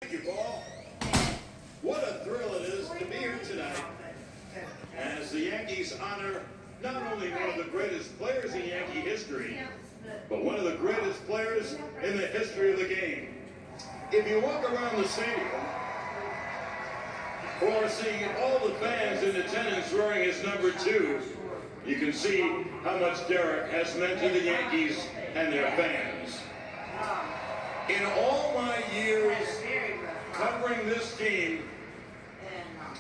Thank you, Paul. What a thrill it is to be here tonight as the Yankees honor not only one of the greatest players in Yankee history, but one of the greatest players in the history of the game. If you walk around the stadium or see all the fans in attendance wearing his number 2, you can see how much Derek has meant to the Yankees and their fans. In all my years covering this team,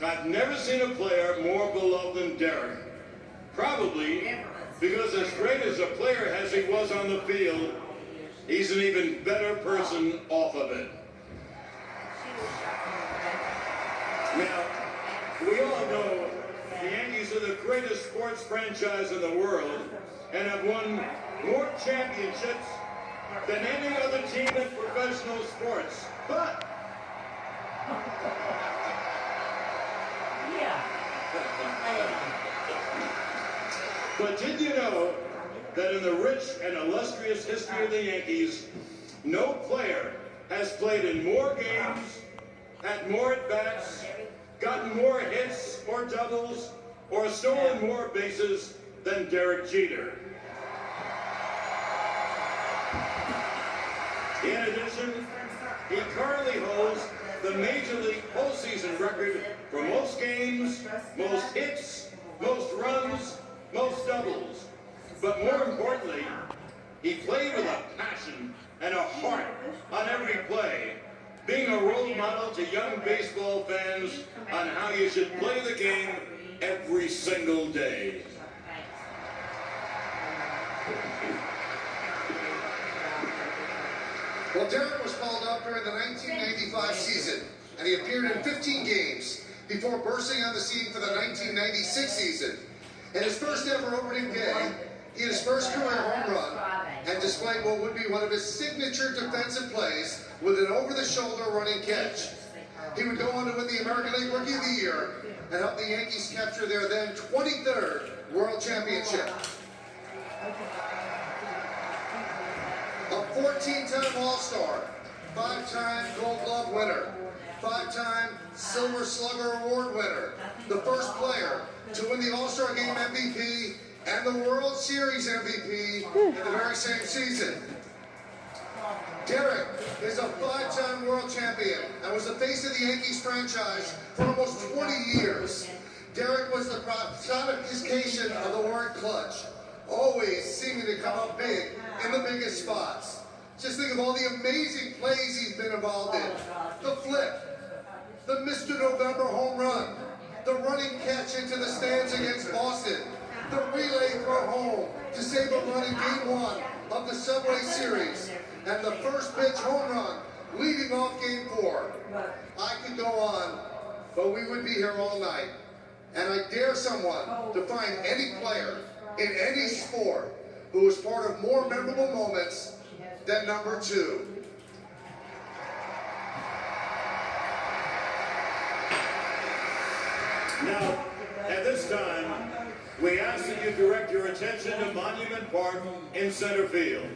I've never seen a player more beloved than Derek. Probably because as great as a player as he was on the field, he's an even better person off of it. Now, we all know the Yankees are the greatest sports franchise in the world and have won more championships than any other team in professional sports. But did you know that in the rich and illustrious history of the Yankees, no player has played in more games, had more at-bats, gotten more hits or doubles, or stolen more bases than Derek Jeter? In addition, he currently holds the Major League postseason record for most games, most hits, most runs, most doubles. But more importantly, he played with a passion and a heart on every play, being a role model to young baseball fans on how you should play the game every single day. Well, Derek was called up during the 1995 season, and he appeared in 15 games before bursting on the scene for the 1996 season. In his first ever opening day, he had his first career home run and displayed what would be one of his signature defensive plays with an over-the-shoulder running catch. He would go on to win the American League Rookie of the Year and help the Yankees capture their then 23rd World Championship. A 14-time All-Star, 5-time Gold Glove winner, 5-time Silver Slugger Award winner, the first player to win the All-Star Game MVP and the World Series MVP in the very same season. Derek is a 5-time world champion and was the face of the Yankees franchise for almost 20 years. Derek was the personification of the word clutch, always seeming to come up big in the biggest spots. Just think of all the amazing plays he's been involved in. The flip, the Mr. November home run, the running catch into the stands against Boston, the relay throw home to save a run in Game 1 of the Subway Series, and the first pitch home run leading off Game 4. I could go on, but we would be here all night. And I dare someone to find any player in any sport who was part of more memorable moments than number 2. Now, at this time, we ask that you direct your attention to Monument Park in center field.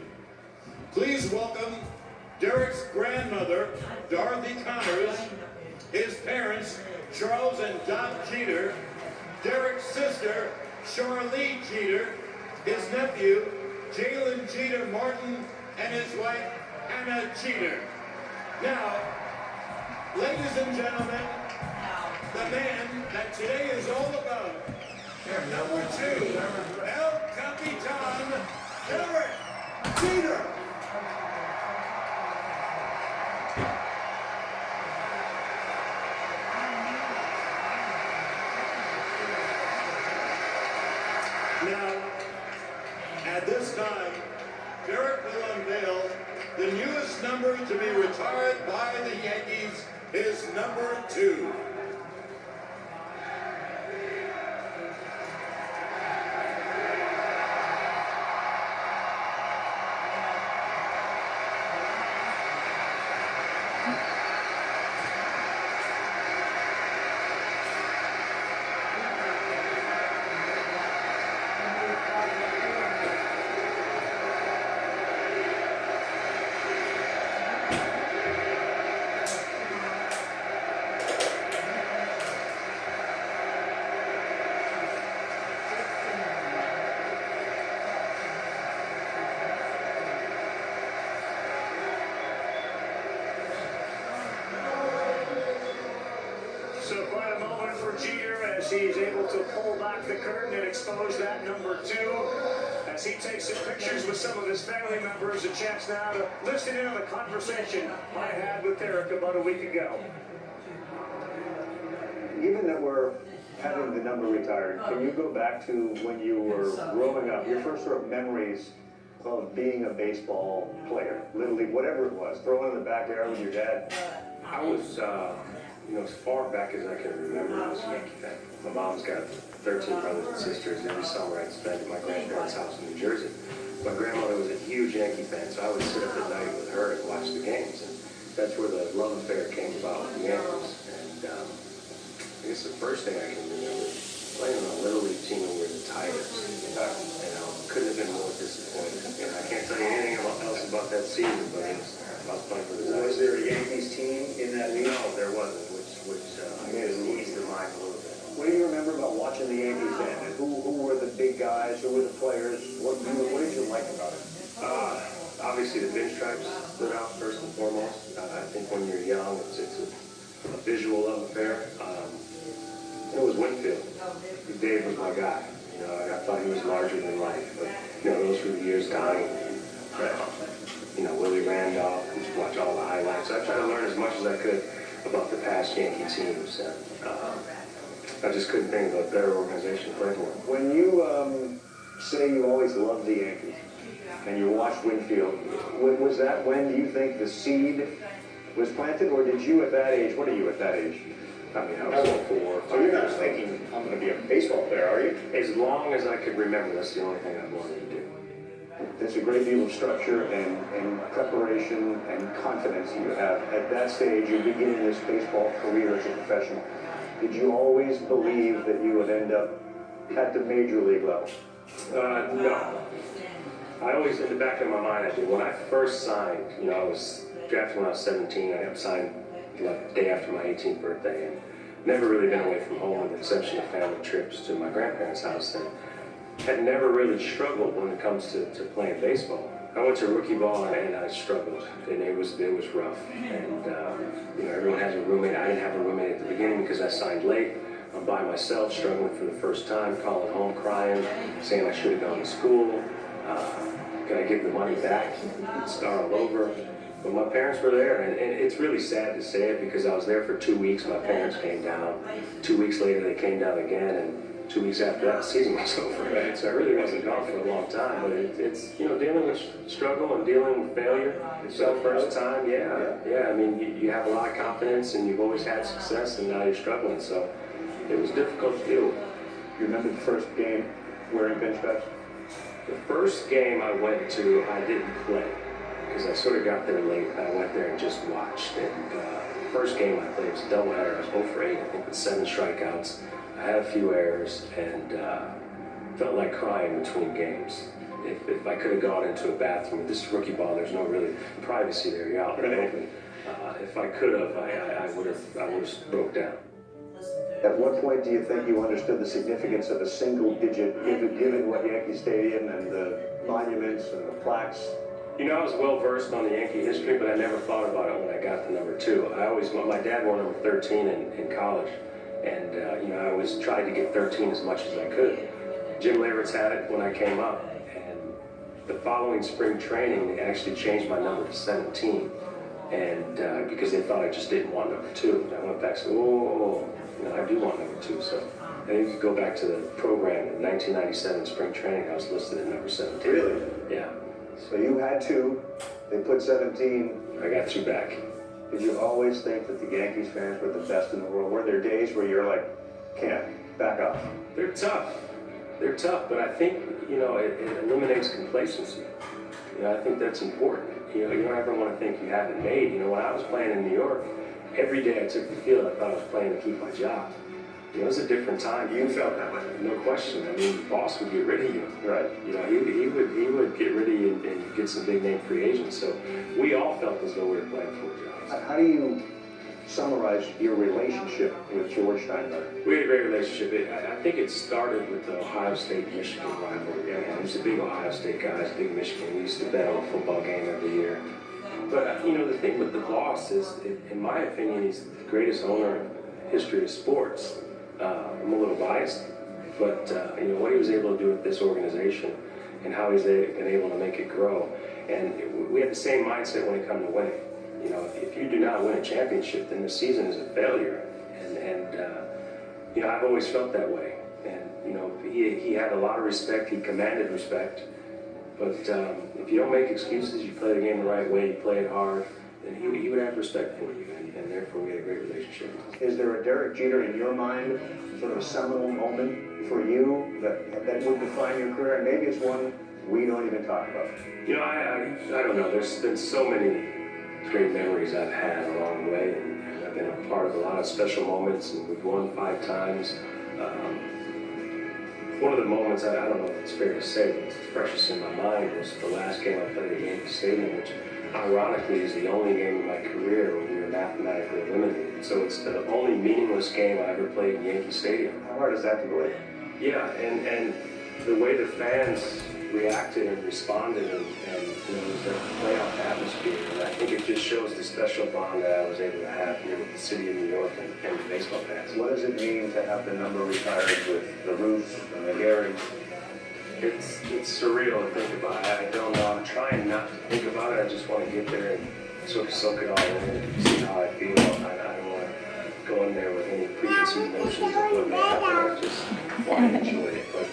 Please welcome Derek's grandmother, Dorothy Connors, his parents, Charles and Dot Jeter, Derek's sister, Charlie Jeter, his nephew, Jalen Jeter Martin, and his wife, Hannah Jeter. Now, ladies and gentlemen, the man that today is all about, number 2, El Capitan, Derek Jeter. Now, at this time, Derek will unveil the newest number to be retired by the Yankees, his number 2. Jeter as he's able to pull back the curtain and expose that number 2. As he takes some pictures with some of his family members, a chance now to listen in on the conversation I had with Derek about a week ago. Given that we're having the number retired, can you go back to when you were growing up, your first sort of memories of being a baseball player, Little League, whatever it was, throwing in the backyard with your dad? I was, as far back as I can remember, I was a Yankee fan. My mom's got 13 brothers and sisters. Every summer I'd spend at my grandparents' house in New Jersey. My grandmother was a huge Yankee fan, so I would sit up at night with her and watch the games. And that's where the love affair came about with the Yankees. And I guess the first thing I can remember is playing on a Little League team when we were the Tigers. Couldn't have been more disappointed. And I can't tell you anything else about that season, but I was playing for the Tigers. Was there a Yankees team in that league? No, there wasn't, which eased the mind a little bit. What do you remember about watching the Yankees then? And who were the big guys? Who were the players? What did you like about it? Obviously, the pinstripes stood out first and foremost. I think when you're young, it's a visual love affair. It was Winfield. Dave was my guy. I thought he was larger than life. But those were the years dying. Willie Randolph. I used to watch all the highlights. I tried to learn as much as I could about the past Yankee teams. I just couldn't think of a better organization to play for. When you say you always loved the Yankees and you watched Winfield, was that when you think the seed was planted, or did you at that age, what are you at that age? I mean, I was 4. So you're not thinking, I'm going to be a baseball player, are you? As long as I could remember, that's the only thing I wanted to do. There's a great deal of structure and preparation and confidence you have. At that stage, you're beginning this baseball career as a professional. Did you always believe that you would end up at the major league level? No. I always, in the back of my mind, I did. When I first signed, I was drafted when I was 17. I got signed the day after my 18th birthday, and never really been away from home with the exception of family trips to my grandparents' house, and had never really struggled when it comes to playing baseball. I went to rookie ball and I struggled, and it was rough. And everyone has a roommate. I didn't have a roommate at the beginning because I signed late. I'm by myself, struggling for the first time, calling home, crying, saying I should have gone to school. Can I give the money back and start all over? But my parents were there, and it's really sad to say it because I was there for 2 weeks. My parents came down. 2 weeks later, they came down again, and 2 weeks after that, the season was over. Right? So I really wasn't gone for a long time. But it's dealing with struggle and dealing with failure. So first time, yeah. I mean, you have a lot of confidence, and you've always had success, and now you're struggling. So it was difficult to deal with. You remember the first game wearing pinstripes? The first game I went to, I didn't play because I sort of got there late. I went there and just watched. And the first game I played was a doubleheader. I was 0 for 8, I think, with 7 strikeouts. I had a few errors and felt like crying between games. If I could have gone into a bathroom, this is rookie ball, there's no really privacy there, you're out in the open. If I could have, I would have broke down. At what point do you think you understood the significance of a single digit, given what Yankee Stadium and the monuments and the plaques? I was well versed on the Yankee history, but I never thought about it when I got to number 2. My dad wore number 13 in college, and I always tried to get 13 as much as I could. Jim Leyritz had it when I came up, and the following spring training, they actually changed my number to 17, and because they thought I just didn't want number 2. And I went back and said, I do want number 2. So I think you go back to the program in 1997 spring training, I was listed at number 17. Really? Yeah. So you had 2, they put 17. I got 2 back. Did you always think that the Yankees fans were the best in the world? Were there days where you're like, can't, back up? They're tough. They're tough, but I think, it eliminates complacency. I think that's important. You don't ever want to think you have it made. When I was playing in New York, every day I took the field, I thought I was playing to keep my job. It was a different time. You felt that way? No question. I mean, the boss would get rid of you. Right. He would get rid of you and get some big name free agents. So we all felt as though we were playing for jobs. How do you summarize your relationship with George Steinbrenner? We had a great relationship. I think it started with the Ohio State-Michigan rivalry. I was a big Ohio State guy, I was a big Michigan. We used to bet on a football game every year. But, the thing with the boss is, in my opinion, he's the greatest owner in the history of sports. I'm a little biased, but you know what he was able to do with this organization and how he's been able to make it grow. And we have the same mindset when it comes to winning. You know, if you do not win a championship, then the season is a failure. And you know, I've always felt that way. And you know, he had a lot of respect. He commanded respect. But if you don't make excuses, you play the game the right way, you play it hard, then he would have respect for you. And therefore, we had a great relationship. Is there a Derek Jeter in your mind, sort of a seminal moment for you that would define your career? And maybe it's one we don't even talk about. You know, I don't know. There's been so many great memories I've had along the way, and I've been a part of a lot of special moments, and we've won 5 times. One of the moments, I don't know if it's fair to say, but it's freshest in my mind, was the last game I played at Yankee Stadium, which ironically is the only game in my career where we were mathematically eliminated. So it's the only meaningless game I ever played in Yankee Stadium. How hard is that to believe? Yeah, and the way the fans reacted and responded, and you know, it was a playoff atmosphere, and I think it just shows the special bond that I was able to have here with the city of New York and the baseball fans. What does it mean to have the number retired with the Ruths and the Garys? It's surreal to think about. I don't know. I'm trying not to think about it. I just want to get there and sort of soak it all in and see how I feel. I don't want to go in there with any preconceived notions of what may happen. I just want to enjoy it. But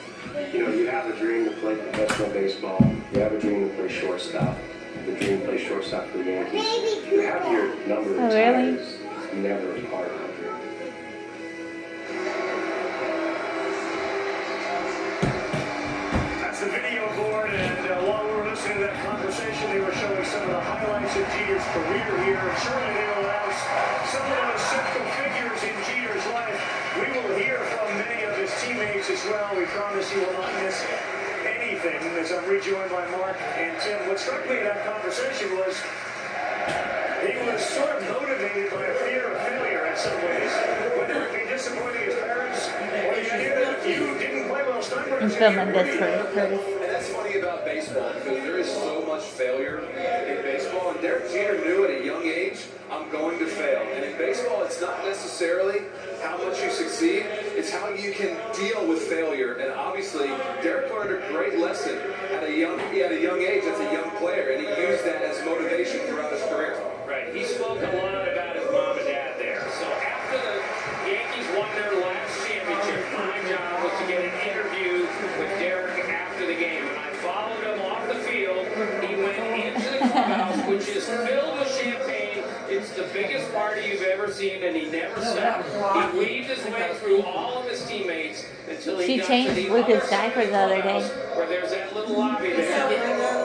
you know, you have a dream to play professional baseball. You have a dream to play shortstop. The dream to play shortstop for the Yankees. You have your number retired. Really? It's never a part of my dream. That's the video board, and while we were listening to that conversation, they were showing some of the highlights of Jeter's career here. And surely they will announce some of those central figures in Jeter's life. We will hear from many of his teammates as well. We promise you will not miss anything as I'm rejoined by Mark and Tim. What struck me in that conversation was he was sort of motivated by a fear of failure in some ways. Whether it be disappointing his parents, or the idea that if you didn't play well, Steinbrenner I'm filming this for Curtis. And that's funny about baseball because there is so much failure in baseball. And Derek Jeter knew at a young age, I'm going to fail. And in baseball, it's not necessarily how much you succeed, it's how you can deal with failure. And obviously, Derek learned a great lesson at a young age as a young player, and he used that as motivation throughout his career. Right, he spoke a lot about his mom and dad there. So after the Yankees won their last championship, my job was to get an interview with Derek after the game. And I followed him off the field. He went into the clubhouse, which is filled with champagne. It's the biggest party you've ever seen, and he never stopped. He weaved his way through all of his teammates until he She got changed to the Lucas' other side of diaper the other day. clubhouse where there's that little lobby there.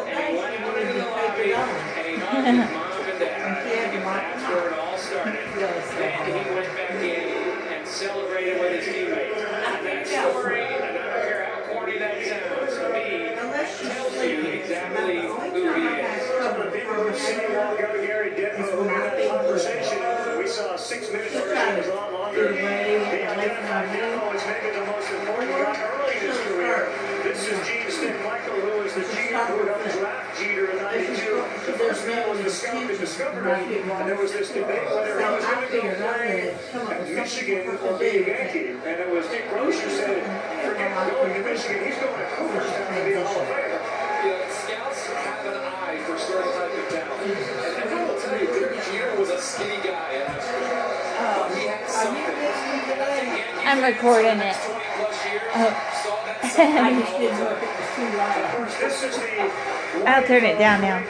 And he went out into the lobby, and he hugged his mom and dad. And that's where it all started. Then he went back in and celebrated with his teammates. And that story, and I don't care how corny that sounds, to me, tells you exactly who he is. Some of the people who've seen him walk out of Gary Denton in that conversation, we saw a 6-minute version, was a lot longer. He identified Denton as maybe the most important guy early in his career. This is Gene Stickmichael, who was the GM who helped draft Jeter in '92. The first man was the scout that discovered him, and there was this debate whether he was going to go play at Michigan or be a Yankee. And it was Dick Roche who said, forget going to Michigan, he's going to Cooperstown to be a Hall of Famer. You know, scouts have an eye for certain type of talent. And everyone will tell you, Derek Jeter was a skinny guy in high school. But he had something. And I think Yankees I'm recording it. 20 plus years Oh. saw that something all the time. This is the I'll turn it down now.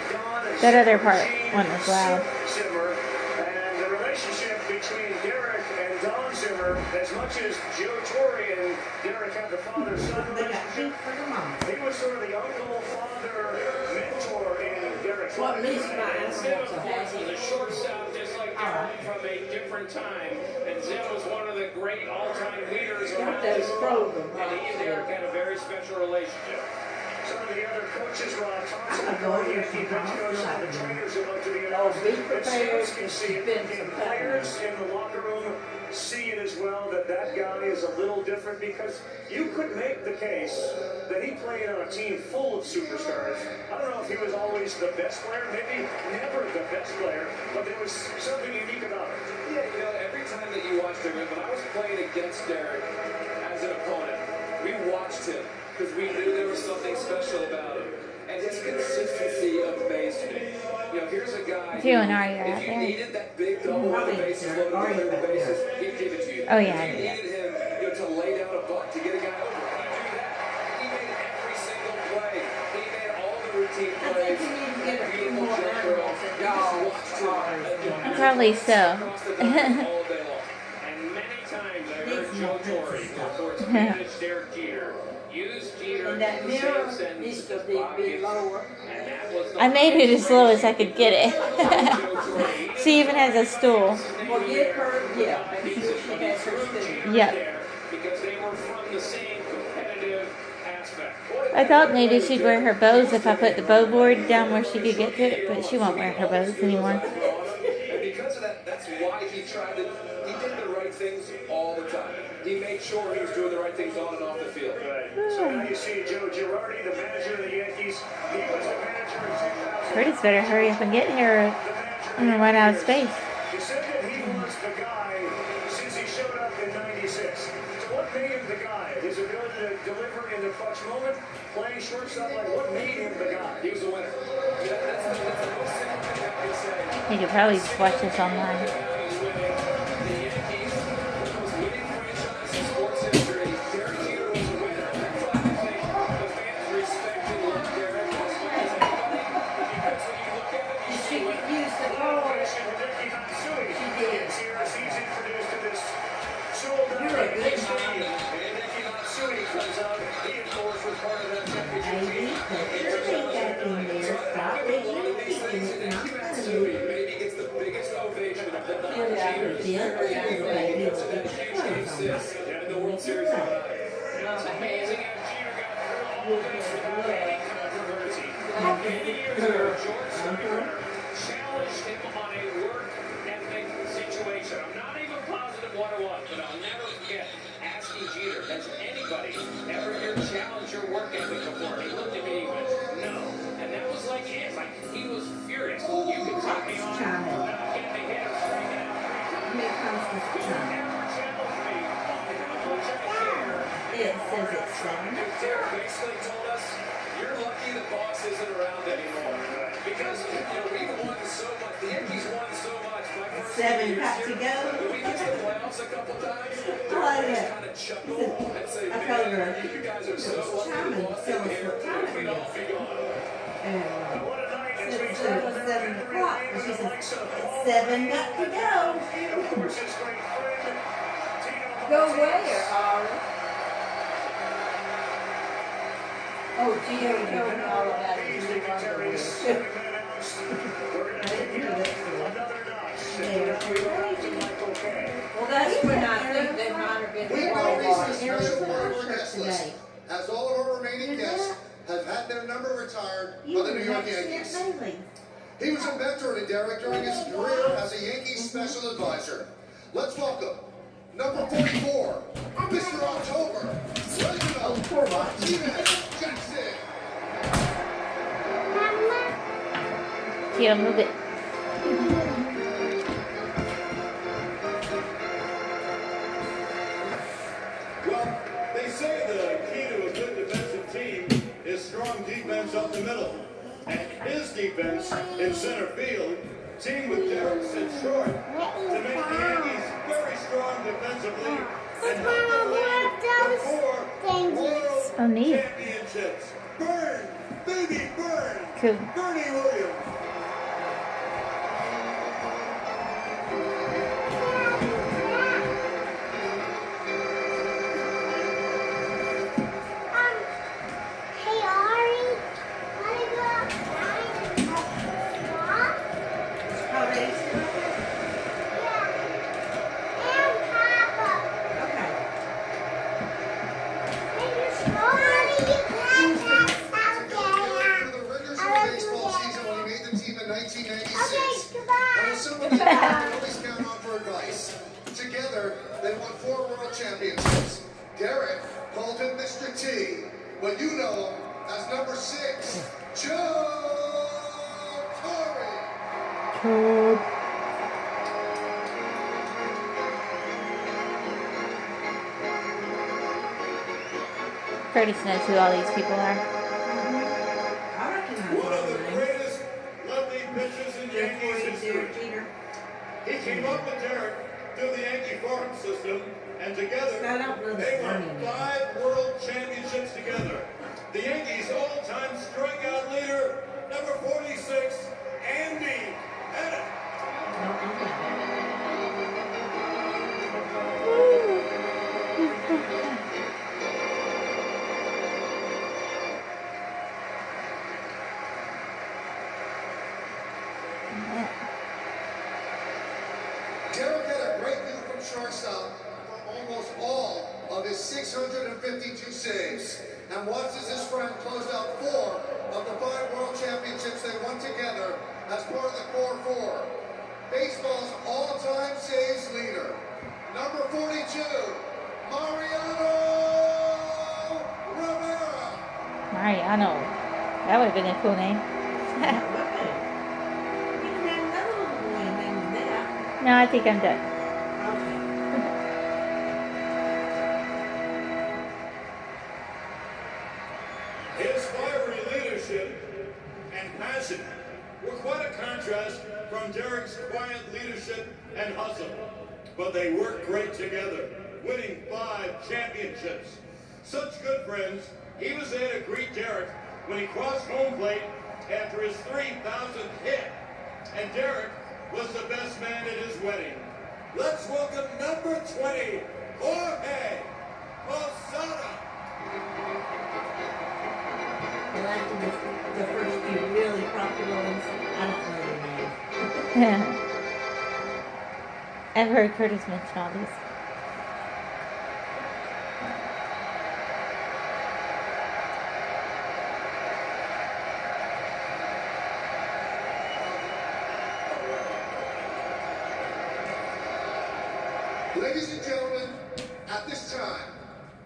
That other part one was loud. Zimmer, and the relationship between Derek and Don Zimmer, as much as Joe Torre and Derek had the father-son relationship, he was sort of the uncle, father, mentor in Derek's life. And Zim, of course, was a shortstop just like Derek from a different time. And Zim was one of the great all-time leaders around this club. And he and Derek had a very special relationship. Some of the other coaches, Ron Thompson, the Yankee bench coach, some of the trainers who went to the announcement, and scouts can see it. The players in the locker room see it as well, that guy is a little different, because you could make the case that he played on a team full of superstars. I don't know if he was always the best player, maybe never the best player, but there was something unique about him. Yeah, you know, every time that you watch Westerman, when I was playing against Derek as an opponent, we watched him because we knew there was something special about him. And his consistency amazed me. You know, here's a guy You and Ari are out if you there. needed that big double on the bases, loaded on the third bases, he'd give it to you. Oh, yeah, If you yeah. needed him, you know, to lay down a buck to get a guy over, he'd do that. He made every single play. He made all the routine plays. Beautiful jump throw. You just watched him. Probably so. Across the diamond all day long. And many times I heard Joe Torre, of course, managed Derek Jeter, use Jeter And that in the mirror same sentence needs to as be Bob Gibson. lower. And that was the I made it as low as I could get it. She even has a stool. Well, get her, yeah, make sure she has her spoon. Yep. Because they were from the same competitive aspect. I thought maybe she'd wear her bows if I put the bow board down where she could get to it, but she won't wear her bows anymore. And because of that, that's why he did the right things all the time. He made sure he was doing the right things on and off the field. Right. So now you see Joe Girardi, the manager of the Yankees. He was the manager in 2000. Curtis better hurry up and get here. I'm gonna run out of space. He said that he was the guy since he showed up in '96. So what made him the guy? His ability to deliver in the clutch moment, playing shortstop. Like what made him the guy? He was a winner. That's the most simple thing I can say. You could probably just watch this online. The Yankees, the most winning franchise in sports history. Derek Jeter was a winner. That's why I think the fans respect and love Derek as much as anybody. Because when you look at him, you She see what could use the color. Hideki Matsui is here as he's introduced to this show. You're a good mommy. Hideki Matsui comes out. He, of course, was part of that championship Baby, team. put your feet back in there. Stop digging and kicking. It's not funny. maybe gets the biggest ovation of the Get it out of the deal. Baby, to that huge game 6 in the World Series of It's amazing how Jeter got through all of this without any controversy. Many years ago, George Steinbrenner challenged him on a work ethic situation. I'm not even positive what it was, but I'll never forget asking Jeter, has anybody ever here challenged your work ethic before? He looked at me and he went, no. And that was like it. Like, he was furious. You can take me on, not get me hit or strike out. Here comes the time. Never challenge me on how much I care. It says it's 7. Derek basically told us, you're lucky the boss isn't around anymore. Because, you know, we won so much. The Yankees won so much. My first 7 years got here, to go. when we missed the playoffs a couple times, I like just it. kind of chuckle and say, I told her, man, you guys are so lucky Chapman, the boss tell isn't us here. what time it We'd all is. be gone. And What a night as we said it was 7 o'clock. And she said, 7 got to go. And of course, his great friend, Tino Go Martinez. where, Ari? Oh, Gio told me all about it. These He wondered dignitaries where. have been announced. We're going to take it up another notch. There. Now we go out to Michael Kay. Well, that's when I think they might have been We the now reach the Walmart. special part of our guest list, as all of our remaining guests have had their number retired by the New York Yankees. He was a mentor to Derek during his career as a Yankees special advisor. Let's welcome number 44, Mr. October, Reginald Martinez Jackson. Here, move it. Well, they say the key to a good defensive team is strong defense up the middle. And his defense in center field teamed with Derek's in short to make the Yankees very strong defensively and help them win the 4 World Oh, neat. Championships. Burn, baby, burn. Cool. Bernie Williams. Hey Ari, wanna go outside and have some walk? How late is it? Yeah. And Papa. Okay. Mommy, you can't have For the regular I season love baseball you. season when he made the team in 1996. Okay, goodbye. And was somebody you can always count on for advice. Together, they won 4 world championships. Derek called him Mr. T, but you know him as number 6, Joe Torre. Curtis knows who all these people are. I recognize One all of the the names. greatest lefty pitchers in Yankees history. Derek Jeter. He came up with Derek through the Yankee farm system, and together I don't know they the won name. 5 world championships together. The Yankees' all-time strikeout leader, number 46, Andy Pettitte. No, okay. Derek had a great view from shortstop for almost all of his 652 saves, and watched as his friend closed out 4 of the 5 world championships they won together as part of the core 4. Baseball's all-time saves leader, number 42, Mariano Rivera. Mariano. That would have been a cool name. Okay. You can have another little boy named that. No, I think I'm done. Okay. His fiery leadership and passion were quite a contrast from Derek's quiet leadership and hustle. But they worked great together, winning 5 championships. Such good friends, he was there to greet Derek when he crossed home plate after his 3,000th hit. And Derek was the best man at his wedding. Let's welcome number 20, Jorge Posada. Well, after the first few really popular ones, I don't know their names. I've heard Curtis mention all these. Ladies and gentlemen, at this time,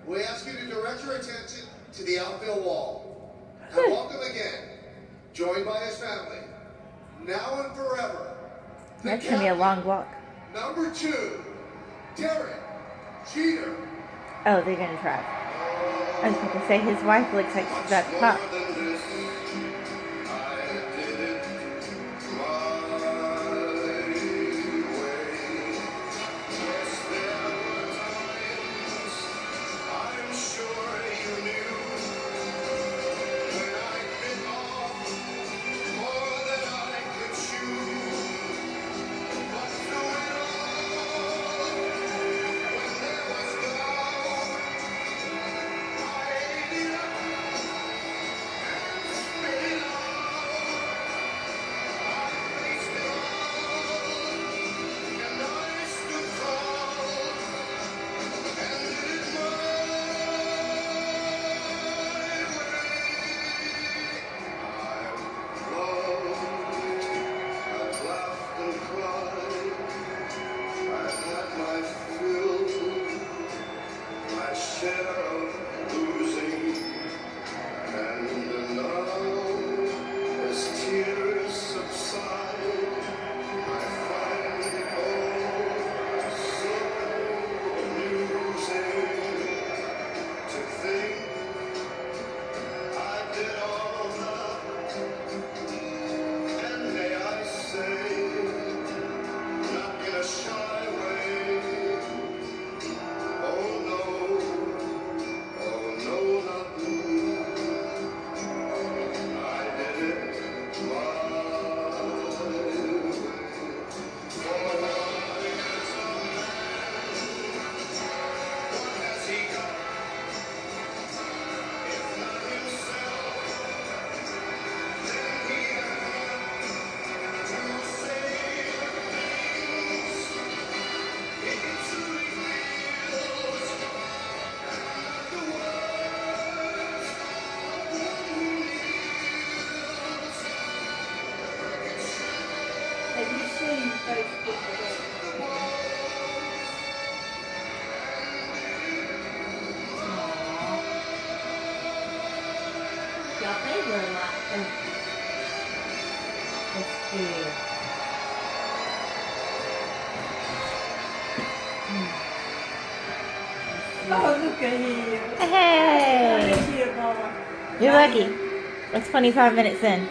we ask you to direct your attention to the outfield wall. And welcome again, joined by his family, now and forever. the That's gonna be a captain, long walk. Number 2, Derek Jeter. Oh, they're gonna drive. I was going to say his wife looks like she's about to pop. Have you seen Facebook today? Y'all pay very lot. Let's see. Oh, look at him. Hey, Look at you, Mama. you're lucky. It's 25 minutes in.